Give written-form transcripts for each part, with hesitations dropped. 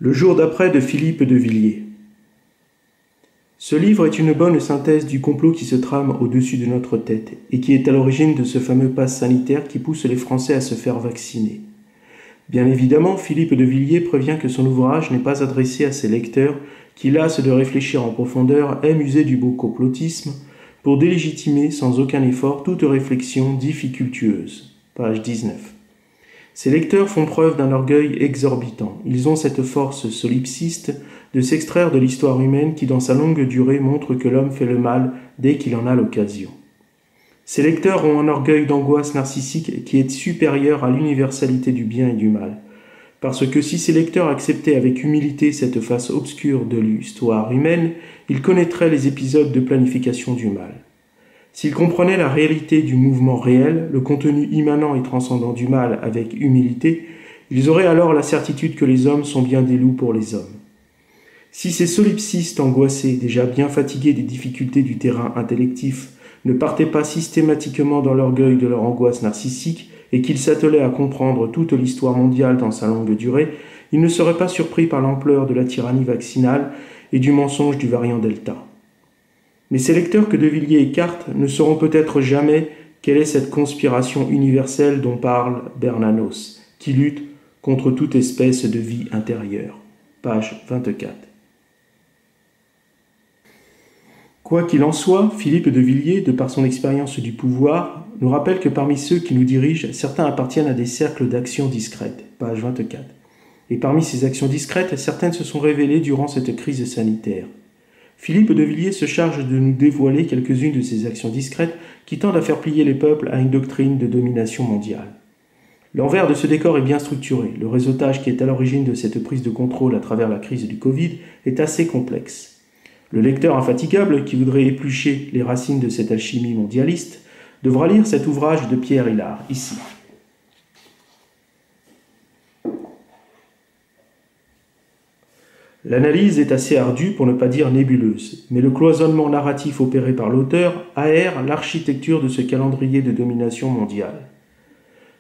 Le jour d'après de Philippe de Villiers. Ce livre est une bonne synthèse du complot qui se trame au-dessus de notre tête et qui est à l'origine de ce fameux pass sanitaire qui pousse les Français à se faire vacciner. Bien évidemment, Philippe de Villiers prévient que son ouvrage n'est pas adressé à ses lecteurs qui, lassent de réfléchir en profondeur, aiment user du beau complotisme pour délégitimer sans aucun effort toute réflexion difficultueuse. Page 19. Ces lecteurs font preuve d'un orgueil exorbitant. Ils ont cette force solipsiste de s'extraire de l'histoire humaine qui, dans sa longue durée, montre que l'homme fait le mal dès qu'il en a l'occasion. Ces lecteurs ont un orgueil d'angoisse narcissique qui est supérieur à l'universalité du bien et du mal. Parce que si ces lecteurs acceptaient avec humilité cette face obscure de l'histoire humaine, ils connaîtraient les épisodes de planification du mal. S'ils comprenaient la réalité du mouvement réel, le contenu immanent et transcendant du mal avec humilité, ils auraient alors la certitude que les hommes sont bien des loups pour les hommes. Si ces solipsistes angoissés, déjà bien fatigués des difficultés du terrain intellectif, ne partaient pas systématiquement dans l'orgueil de leur angoisse narcissique et qu'ils s'attelaient à comprendre toute l'histoire mondiale dans sa longue durée, ils ne seraient pas surpris par l'ampleur de la tyrannie vaccinale et du mensonge du variant Delta. Mais ces lecteurs que De Villiers écarte ne sauront peut-être jamais quelle est cette conspiration universelle dont parle Bernanos, qui lutte contre toute espèce de vie intérieure. Page 24. Quoi qu'il en soit, Philippe de Villiers, de par son expérience du pouvoir, nous rappelle que parmi ceux qui nous dirigent, certains appartiennent à des cercles d'actions discrètes. Page 24. Et parmi ces actions discrètes, certaines se sont révélées durant cette crise sanitaire. Philippe de Villiers se charge de nous dévoiler quelques-unes de ces actions discrètes qui tendent à faire plier les peuples à une doctrine de domination mondiale. L'envers de ce décor est bien structuré. Le réseautage qui est à l'origine de cette prise de contrôle à travers la crise du Covid est assez complexe. Le lecteur infatigable qui voudrait éplucher les racines de cette alchimie mondialiste devra lire cet ouvrage de Pierre Hillard, ici. L'analyse est assez ardue pour ne pas dire nébuleuse, mais le cloisonnement narratif opéré par l'auteur aère l'architecture de ce calendrier de domination mondiale.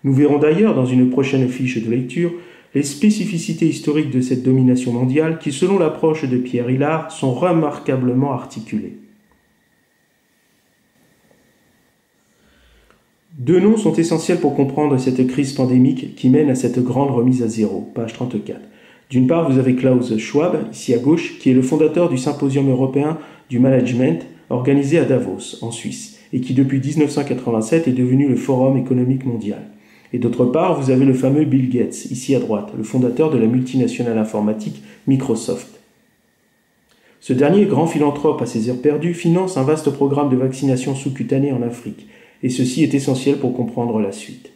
Nous verrons d'ailleurs dans une prochaine fiche de lecture les spécificités historiques de cette domination mondiale qui, selon l'approche de Pierre Hillard, sont remarquablement articulées. Deux noms sont essentiels pour comprendre cette crise pandémique qui mène à cette grande remise à zéro, page 34. D'une part, vous avez Klaus Schwab, ici à gauche, qui est le fondateur du Symposium européen du management organisé à Davos, en Suisse, et qui depuis 1987 est devenu le Forum économique mondial. Et d'autre part, vous avez le fameux Bill Gates, ici à droite, le fondateur de la multinationale informatique Microsoft. Ce dernier, grand philanthrope à ses heures perdues, finance un vaste programme de vaccination sous-cutanée en Afrique, et ceci est essentiel pour comprendre la suite.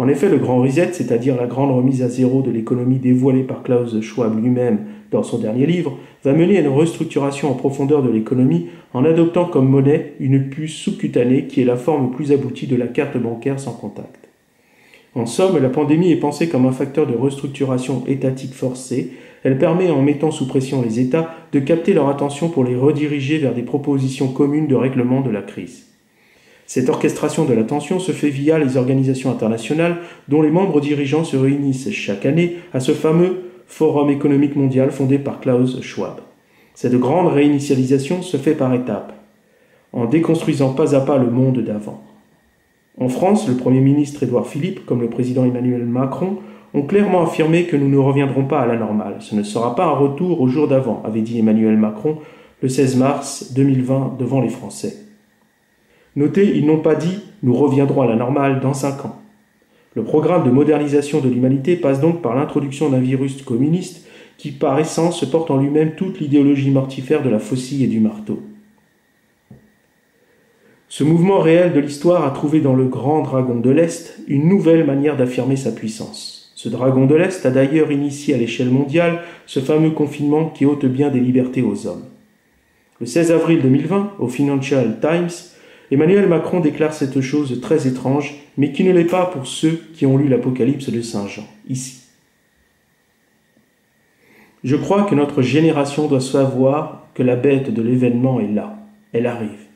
En effet, le grand reset, c'est-à-dire la grande remise à zéro de l'économie dévoilée par Klaus Schwab lui-même dans son dernier livre, va mener à une restructuration en profondeur de l'économie en adoptant comme monnaie une puce sous-cutanée qui est la forme plus aboutie de la carte bancaire sans contact. En somme, la pandémie est pensée comme un facteur de restructuration étatique forcée. Elle permet, en mettant sous pression les États, de capter leur attention pour les rediriger vers des propositions communes de règlement de la crise. Cette orchestration de l'attention se fait via les organisations internationales dont les membres dirigeants se réunissent chaque année à ce fameux Forum économique mondial fondé par Klaus Schwab. Cette grande réinitialisation se fait par étapes, en déconstruisant pas à pas le monde d'avant. En France, le Premier ministre Édouard Philippe, comme le président Emmanuel Macron, ont clairement affirmé que nous ne reviendrons pas à la normale. Ce ne sera pas un retour au jour d'avant, avait dit Emmanuel Macron le 16 mars 2020 devant les Français. Notez, ils n'ont pas dit « nous reviendrons à la normale dans 5 ans ». Le programme de modernisation de l'humanité passe donc par l'introduction d'un virus communiste qui, par essence, porte en lui-même toute l'idéologie mortifère de la faucille et du marteau. Ce mouvement réel de l'histoire a trouvé dans le grand dragon de l'Est une nouvelle manière d'affirmer sa puissance. Ce dragon de l'Est a d'ailleurs initié à l'échelle mondiale ce fameux confinement qui ôte bien des libertés aux hommes. Le 16 avril 2020, au Financial Times, Emmanuel Macron déclare cette chose très étrange, mais qui ne l'est pas pour ceux qui ont lu l'Apocalypse de Saint Jean, ici. Je crois que notre génération doit savoir que la bête de l'événement est là, elle arrive.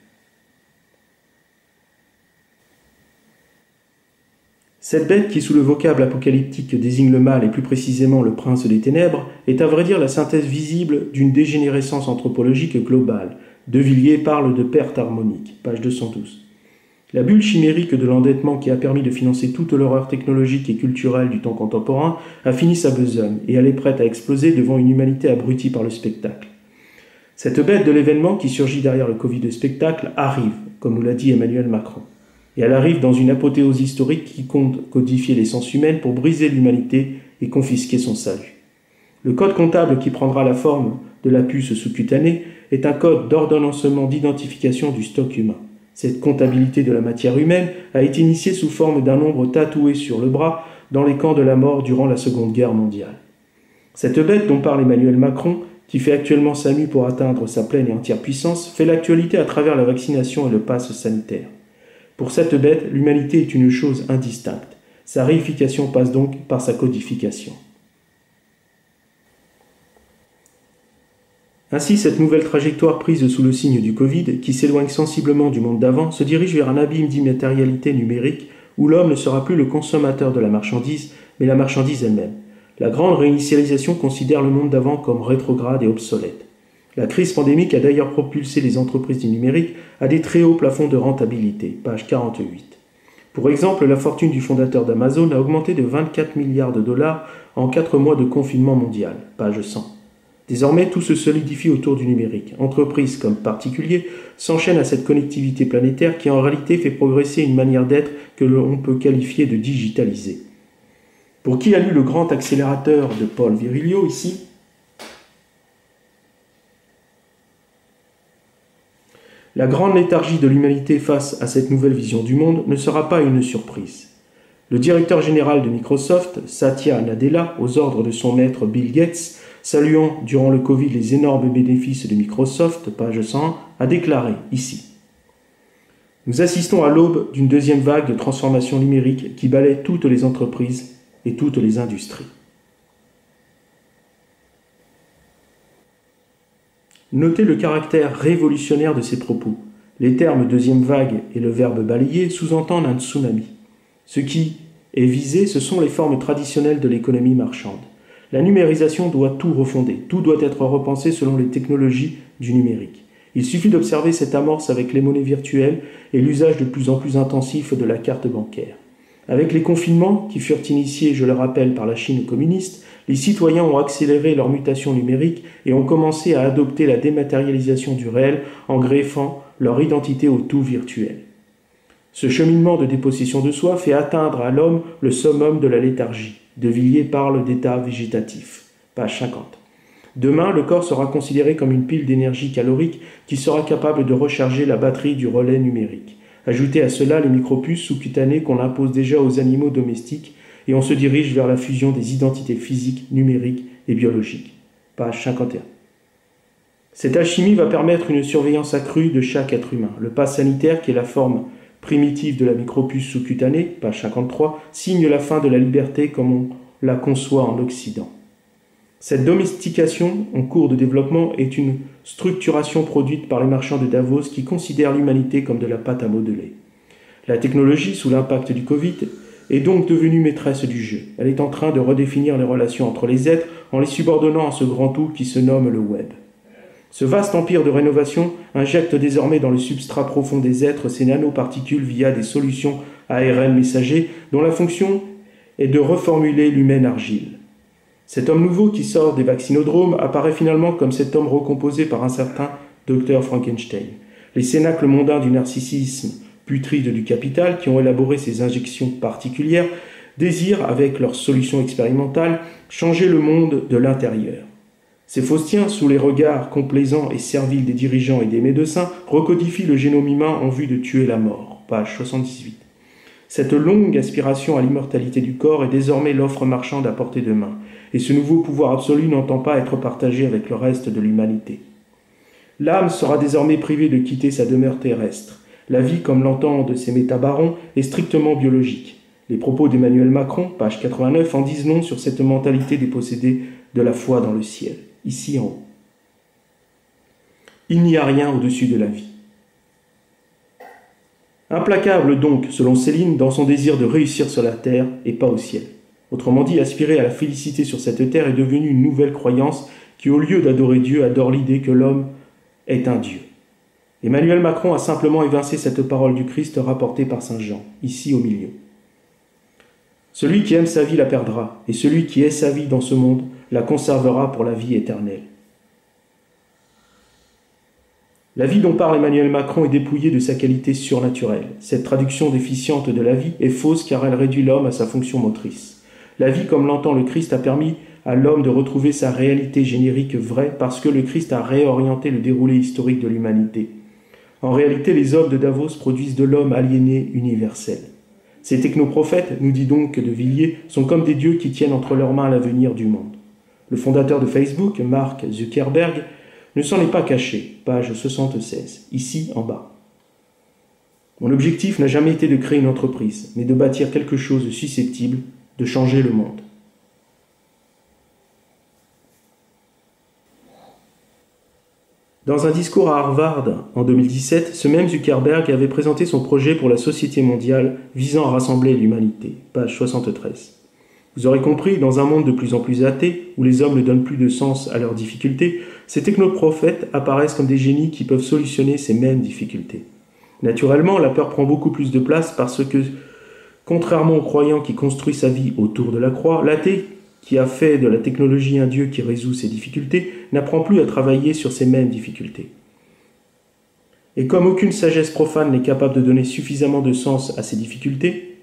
Cette bête qui, sous le vocable apocalyptique, désigne le mal et plus précisément le prince des ténèbres, est à vrai dire la synthèse visible d'une dégénérescence anthropologique globale. De Villiers parle de perte harmonique, page 212. La bulle chimérique de l'endettement qui a permis de financer toute l'horreur technologique et culturelle du temps contemporain a fini sa besogne et elle est prête à exploser devant une humanité abrutie par le spectacle. Cette bête de l'événement qui surgit derrière le Covid de spectacle arrive, comme nous l'a dit Emmanuel Macron. Et elle arrive dans une apothéose historique qui compte codifier l'essence humaine pour briser l'humanité et confisquer son salut. Le code comptable qui prendra la forme de la puce sous-cutanée est un code d'ordonnancement d'identification du stock humain. Cette comptabilité de la matière humaine a été initiée sous forme d'un nombre tatoué sur le bras dans les camps de la mort durant la Seconde Guerre mondiale. Cette bête dont parle Emmanuel Macron, qui fait actuellement sa mue pour atteindre sa pleine et entière puissance, fait l'actualité à travers la vaccination et le pass sanitaire. Pour cette bête, l'humanité est une chose indistincte. Sa réification passe donc par sa codification. Ainsi, cette nouvelle trajectoire prise sous le signe du Covid, qui s'éloigne sensiblement du monde d'avant, se dirige vers un abîme d'immatérialité numérique où l'homme ne sera plus le consommateur de la marchandise, mais la marchandise elle-même. La grande réinitialisation considère le monde d'avant comme rétrograde et obsolète. La crise pandémique a d'ailleurs propulsé les entreprises du numérique à des très hauts plafonds de rentabilité, page 48. Pour exemple, la fortune du fondateur d'Amazon a augmenté de 24 milliards de dollars en 4 mois de confinement mondial, page 100. Désormais, tout se solidifie autour du numérique. Entreprises comme particuliers s'enchaînent à cette connectivité planétaire qui en réalité fait progresser une manière d'être que l'on peut qualifier de digitalisée. Pour qui a lu le grand accélérateur de Paul Virilio ici, la grande léthargie de l'humanité face à cette nouvelle vision du monde ne sera pas une surprise. Le directeur général de Microsoft, Satya Nadella, aux ordres de son maître Bill Gates, saluant durant le Covid les énormes bénéfices de Microsoft, page 101, a déclaré ici : nous assistons à l'aube d'une deuxième vague de transformation numérique qui balaie toutes les entreprises et toutes les industries. Notez le caractère révolutionnaire de ces propos. Les termes deuxième vague et le verbe balayer sous-entendent un tsunami. Ce qui est visé, ce sont les formes traditionnelles de l'économie marchande. La numérisation doit tout refonder, tout doit être repensé selon les technologies du numérique. Il suffit d'observer cette amorce avec les monnaies virtuelles et l'usage de plus en plus intensif de la carte bancaire. Avec les confinements, qui furent initiés, je le rappelle, par la Chine communiste, les citoyens ont accéléré leur mutation numérique et ont commencé à adopter la dématérialisation du réel en greffant leur identité au tout virtuel. Ce cheminement de dépossession de soi fait atteindre à l'homme le summum de la léthargie. De Villiers parle d'état végétatif. Page 50. Demain, le corps sera considéré comme une pile d'énergie calorique qui sera capable de recharger la batterie du relais numérique. Ajoutez à cela les micropuces sous-cutanées qu'on impose déjà aux animaux domestiques et on se dirige vers la fusion des identités physiques, numériques et biologiques. Page 51. Cette alchimie va permettre une surveillance accrue de chaque être humain. Le pass sanitaire, qui est la forme primitive de la micropuce sous-cutanée, page 53, signe la fin de la liberté comme on la conçoit en Occident. Cette domestication en cours de développement est une structuration produite par les marchands de Davos qui considèrent l'humanité comme de la pâte à modeler. La technologie, sous l'impact du Covid, est donc devenue maîtresse du jeu. Elle est en train de redéfinir les relations entre les êtres en les subordonnant à ce grand tout qui se nomme le web. Ce vaste empire de rénovation injecte désormais dans le substrat profond des êtres ces nanoparticules via des solutions ARN messagers dont la fonction est de reformuler l'humaine argile. Cet homme nouveau qui sort des vaccinodromes apparaît finalement comme cet homme recomposé par un certain Dr Frankenstein. Les cénacles mondains du narcissisme putride du capital qui ont élaboré ces injections particulières désirent, avec leurs solutions expérimentales, changer le monde de l'intérieur. Ces Faustiens, sous les regards complaisants et serviles des dirigeants et des médecins, recodifient le génome humain en vue de tuer la mort. Page 78. Cette longue aspiration à l'immortalité du corps est désormais l'offre marchande à portée de main, et ce nouveau pouvoir absolu n'entend pas être partagé avec le reste de l'humanité. L'âme sera désormais privée de quitter sa demeure terrestre. La vie, comme l'entendent ces métabarons, est strictement biologique. Les propos d'Emmanuel Macron, page 89, en disent long sur cette mentalité dépossédée de la foi dans le ciel. Ici en haut. Il n'y a rien au-dessus de la vie. Implacable donc, selon Céline, dans son désir de réussir sur la terre et pas au ciel. Autrement dit, aspirer à la félicité sur cette terre est devenu une nouvelle croyance qui, au lieu d'adorer Dieu, adore l'idée que l'homme est un Dieu. Emmanuel Macron a simplement évincé cette parole du Christ rapportée par saint Jean, ici au milieu. Celui qui aime sa vie la perdra, et celui qui est sa vie dans ce monde la conservera pour la vie éternelle. La vie dont parle Emmanuel Macron est dépouillée de sa qualité surnaturelle. Cette traduction déficiente de la vie est fausse car elle réduit l'homme à sa fonction motrice. La vie, comme l'entend le Christ, a permis à l'homme de retrouver sa réalité générique vraie parce que le Christ a réorienté le déroulé historique de l'humanité. En réalité, les hommes de Davos produisent de l'homme aliéné universel. Ces technoprophètes, nous dit donc de Villiers, sont comme des dieux qui tiennent entre leurs mains l'avenir du monde. Le fondateur de Facebook, Mark Zuckerberg, ne s'en est pas caché, page 76, ici en bas. Mon objectif n'a jamais été de créer une entreprise, mais de bâtir quelque chose de susceptible de changer le monde. Dans un discours à Harvard en 2017, ce même Zuckerberg avait présenté son projet pour la société mondiale visant à rassembler l'humanité, page 73. Vous aurez compris, dans un monde de plus en plus athée, où les hommes ne donnent plus de sens à leurs difficultés, ces technoprophètes apparaissent comme des génies qui peuvent solutionner ces mêmes difficultés. Naturellement, la peur prend beaucoup plus de place parce que, contrairement au croyant qui construit sa vie autour de la croix, l'athée, qui a fait de la technologie un dieu qui résout ses difficultés, n'apprend plus à travailler sur ces mêmes difficultés. Et comme aucune sagesse profane n'est capable de donner suffisamment de sens à ces difficultés,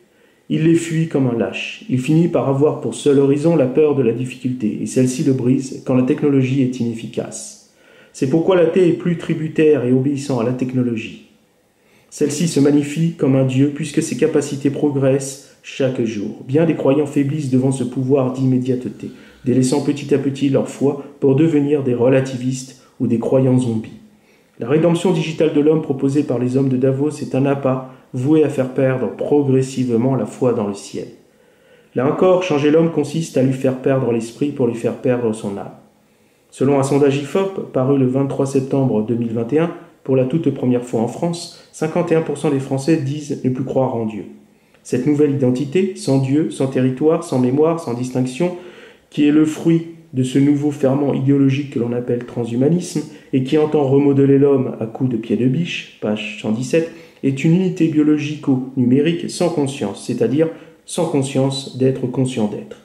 il les fuit comme un lâche. Il finit par avoir pour seul horizon la peur de la difficulté, et celle-ci le brise quand la technologie est inefficace. C'est pourquoi l'athée est plus tributaire et obéissant à la technologie. Celle-ci se magnifie comme un dieu puisque ses capacités progressent chaque jour. Bien des croyants faiblissent devant ce pouvoir d'immédiateté, délaissant petit à petit leur foi pour devenir des relativistes ou des croyants zombies. La rédemption digitale de l'homme proposée par les hommes de Davos est un appât voué à faire perdre progressivement la foi dans le ciel. Là encore, changer l'homme consiste à lui faire perdre l'esprit pour lui faire perdre son âme. Selon un sondage IFOP paru le 23 septembre 2021, pour la toute première fois en France, 51% des Français disent ne plus croire en Dieu. Cette nouvelle identité, sans Dieu, sans territoire, sans mémoire, sans distinction, qui est le fruit de ce nouveau ferment idéologique que l'on appelle transhumanisme et qui entend remodeler l'homme à coups de pied de biche, page 117, est une unité biologico-numérique sans conscience, c'est-à-dire sans conscience d'être conscient d'être.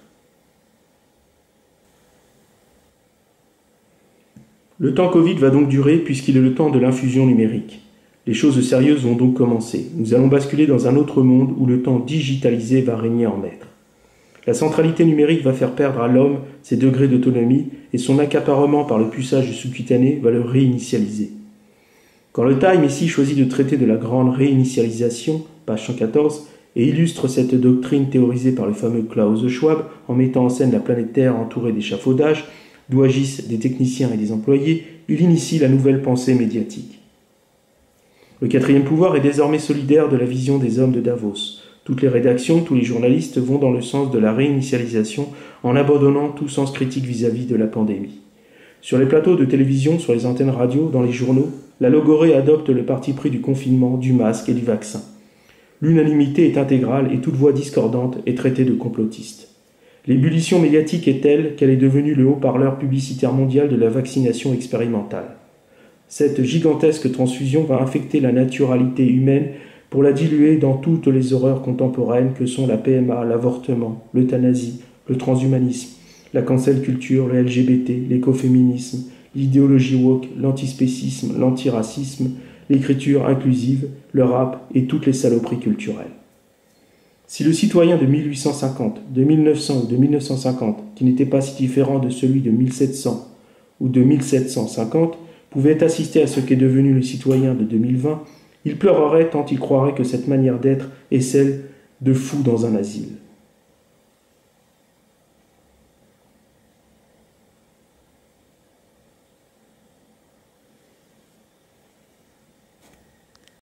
Le temps Covid va donc durer puisqu'il est le temps de l'infusion numérique. Les choses sérieuses vont donc commencer. Nous allons basculer dans un autre monde où le temps digitalisé va régner en maître. La centralité numérique va faire perdre à l'homme ses degrés d'autonomie et son accaparement par le puçage sous-cutané va le réinitialiser. Quand le Time ici choisit de traiter de la grande réinitialisation, page 114, et illustre cette doctrine théorisée par le fameux Klaus Schwab en mettant en scène la planète Terre entourée d'échafaudages, d'où agissent des techniciens et des employés, il initie la nouvelle pensée médiatique. Le quatrième pouvoir est désormais solidaire de la vision des hommes de Davos. Toutes les rédactions, tous les journalistes vont dans le sens de la réinitialisation en abandonnant tout sens critique vis-à-vis de la pandémie. Sur les plateaux de télévision, sur les antennes radio, dans les journaux, la logorée adopte le parti pris du confinement, du masque et du vaccin. L'unanimité est intégrale et toute voix discordante est traitée de complotiste. L'ébullition médiatique est telle qu'elle est devenue le haut-parleur publicitaire mondial de la vaccination expérimentale. Cette gigantesque transfusion va infecter la naturalité humaine pour la diluer dans toutes les horreurs contemporaines que sont la PMA, l'avortement, l'euthanasie, le transhumanisme, la cancel culture, le LGBT, l'écoféminisme, l'idéologie woke, l'antispécisme, l'antiracisme, l'écriture inclusive, le rap et toutes les saloperies culturelles. Si le citoyen de 1850, de 1900 ou de 1950, qui n'était pas si différent de celui de 1700 ou de 1750, pouvait assister à ce qu'est devenu le citoyen de 2020, il pleurerait tant il croirait que cette manière d'être est celle de fou dans un asile.